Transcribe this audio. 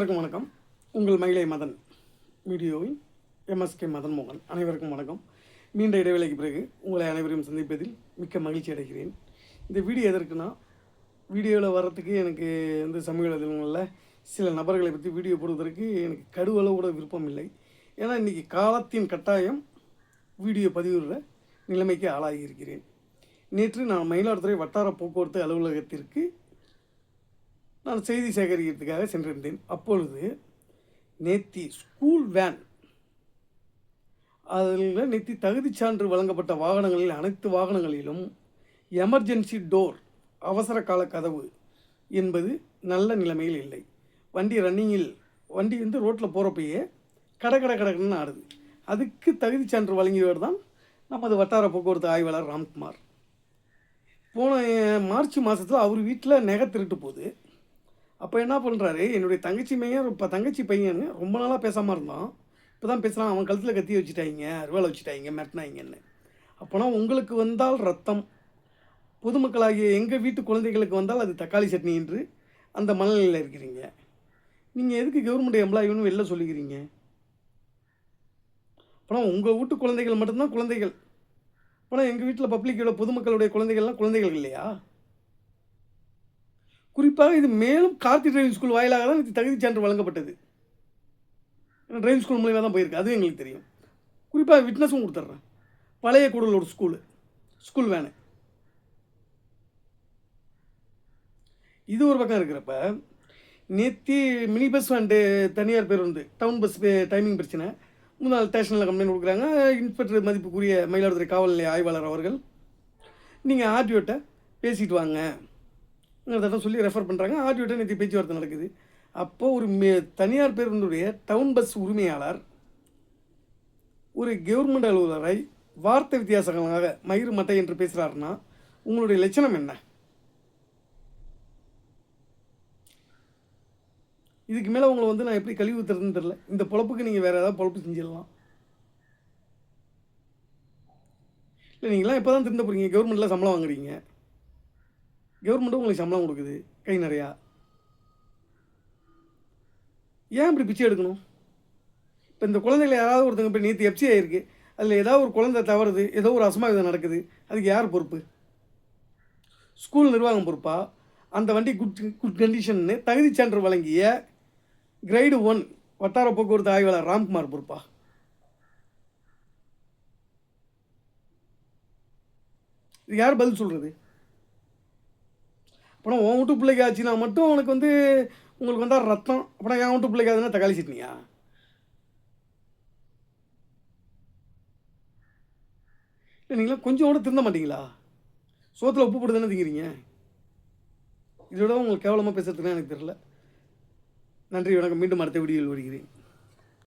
அனைவருக்கும் வணக்கம். உங்கள் மயிலை மதன் வீடியோவின் எம்எஸ்கே மதன் மோகன். அனைவருக்கும் வணக்கம். நீண்ட இடைவேளைக்கு பிறகு உங்களை அனைவரையும் சந்திப்பதில் மிக்க மகிழ்ச்சி அடைகிறேன். இந்த வீடியோ எதற்குன்னா, வீடியோவில் வர்றதுக்கு எனக்கு சமூக வலைதளங்களில் சில நபர்களை பற்றி வீடியோ போடுவதற்கு எனக்கு கடுவளவு கூட விருப்பம் இல்லை. ஏன்னா இன்றைக்கி காலத்தின் கட்டாயம் வீடியோ பதிவிடுற நிலைமைக்கு ஆளாகி இருக்கிறேன். நேற்று நான் மயிலாடுதுறை வட்டார போக்குவரத்து அலுவலகத்திற்கு நான் செய்தி சேகரிக்கிறதுக்காக சென்றிருந்தேன். அப்பொழுது நேத்தி ஸ்கூல் வேன் அதில் நேத்தி தகுதி சான்று வழங்கப்பட்ட வாகனங்களில் அனைத்து வாகனங்களிலும் எமர்ஜென்சி டோர் அவசர கால கதவு என்பது நல்ல நிலைமையில் இல்லை. வண்டி ரன்னிங்கில் வண்டி ரோட்டில் போகிறப்பயே கடன்னு ஆடுது. அதுக்கு தகுதி சான்று வழங்கியவர் தான் நமது வட்டார போக்குவரத்து ஆய்வாளர் ராம்குமார். போன மார்ச் மாதத்தில் அவர் வீட்டில் நகை திருட்டு போகுது. அப்போ என்ன பண்ணுறாரு, என்னுடைய தங்கச்சி பையன் ரொம்ப நாளாக பேசாமல் இருந்தான். இப்போ தான் பேசுகிறான். அவன் கழுத்தில் கத்தி வச்சுட்டாங்க, அருவாளை வச்சுட்டாங்க, மிரட்டினாங்கன்னு. அப்போனா உங்களுக்கு வந்தால் ரத்தம், பொதுமக்களாகிய எங்கள் வீட்டு குழந்தைகளுக்கு வந்தால் அது தக்காளி சட்னி என்று அந்த மனநிலையில் இருக்கிறீங்க. நீங்கள் எதுக்கு கவர்மெண்ட் எம்ப்ளாயின்னு வெளில சொல்லிக்கிறீங்க? அப்போனா உங்கள் வீட்டு குழந்தைகள் மட்டும்தான் குழந்தைகள். அப்போனா எங்கள் வீட்டில் பப்ளிக்கோட பொதுமக்களுடைய குழந்தைகள்லாம் குழந்தைகள் இல்லையா? குறிப்பாக இது மேலும் கார்த்தி டிரைவிங் ஸ்கூல் வாயிலாக தான் இது தகுதி சான்று வழங்கப்பட்டது. டிரைவிங் ஸ்கூல் மூலியமாக தான் போயிருக்கு, அதுவும் எங்களுக்கு தெரியும். குறிப்பாக விட்னஸும் கொடுத்துட்றேன். பழைய கூடலூர் ஸ்கூல் வேனு. இது ஒரு பக்கம் இருக்கிறப்ப, நேற்று மினி பஸ் அண்டு தனியார் பேருந்து டவுன் பஸ் டைமிங் பிரச்சனை. முன்னாள் ஸ்டேஷனில் கம்ப்ளைண்ட் கொடுக்குறாங்க. இன்ஸ்பெக்டர் மதிப்புக்குரிய மயிலாடுதுறை காவல் நிலைய ஆய்வாளர் அவர்கள், நீங்கள் ஆர்டிஓட்ட பேசிட்டு வாங்க சொல்லி ரெஃபர் பண்ணுறாங்க. ஆர்டிஓட்ட நேற்று பேச்சுவார்த்தை நடக்குது. அப்போது ஒரு தனியார் பேருந்துடைய டவுன் பஸ் உரிமையாளர் ஒரு கவர்மெண்ட் அலுவலரை வார்த்தை வித்தியாசங்களாக மயிறு மட்டை என்று பேசுகிறாருன்னா உங்களுடைய லட்சணம் என்ன? இதுக்கு மேலே உங்களை நான் எப்படி கழிவு ஊற்றுறதுன்னு தெரில. இந்த பொழப்புக்கு நீங்கள் வேறு ஏதாவது பொழப்பு செஞ்சிடலாம். இல்லை, நீங்களாம் எப்போ தான் திருந்த போகிறீங்க? கவர்மெண்ட்டில் சம்பளம் வாங்குறீங்க, கவர்மெண்ட்டும் உங்களுக்கு சம்பளம் கொடுக்குது கை நிறையா. ஏன் இப்படி பிச்சை எடுக்கணும்? இப்போ இந்த குழந்தைகளை யாராவது ஒருத்தங்க இப்போ நேற்று எஃப்சி ஆகிருக்கு, அதில் ஏதாவது ஒரு குழந்தை தவறுது, ஏதோ ஒரு அசம்பாவிதம் நடக்குது, அதுக்கு யார் பொறுப்பு? ஸ்கூல் நிர்வாகம் பொறுப்பா? அந்த வண்டி குட் கண்டிஷன்னு தகுதி சான்று வழங்கிய கிரேடு 1 வட்டார போக்குவரத்து ஆய்வாளர் ராம்குமார் பொறுப்பா? இது யார் பதில் சொல்கிறது? அப்புறம் உன் வீட்டு பிள்ளைக்கு ஆச்சுன்னா மட்டும் உனக்கு உங்களுக்கு வந்தால் ரத்தம். அப்புறம் என் வீட்டு பிள்ளைக்கு ஆகுதுன்னா தக்காளி சட்னியா? இல்லை, நீங்களாம் கொஞ்சம் கூட திருந்த மாட்டீங்களா? சோத்தில் உப்பு போட்டு தானே திங்கிறீங்க. இதோட உங்களுக்கு கேவலமாக பேசுறதுன்னா எனக்கு தெரியல. நன்றி, வணக்கம். மீண்டும் அடுத்த வீடியோவில் வருகிறேன்.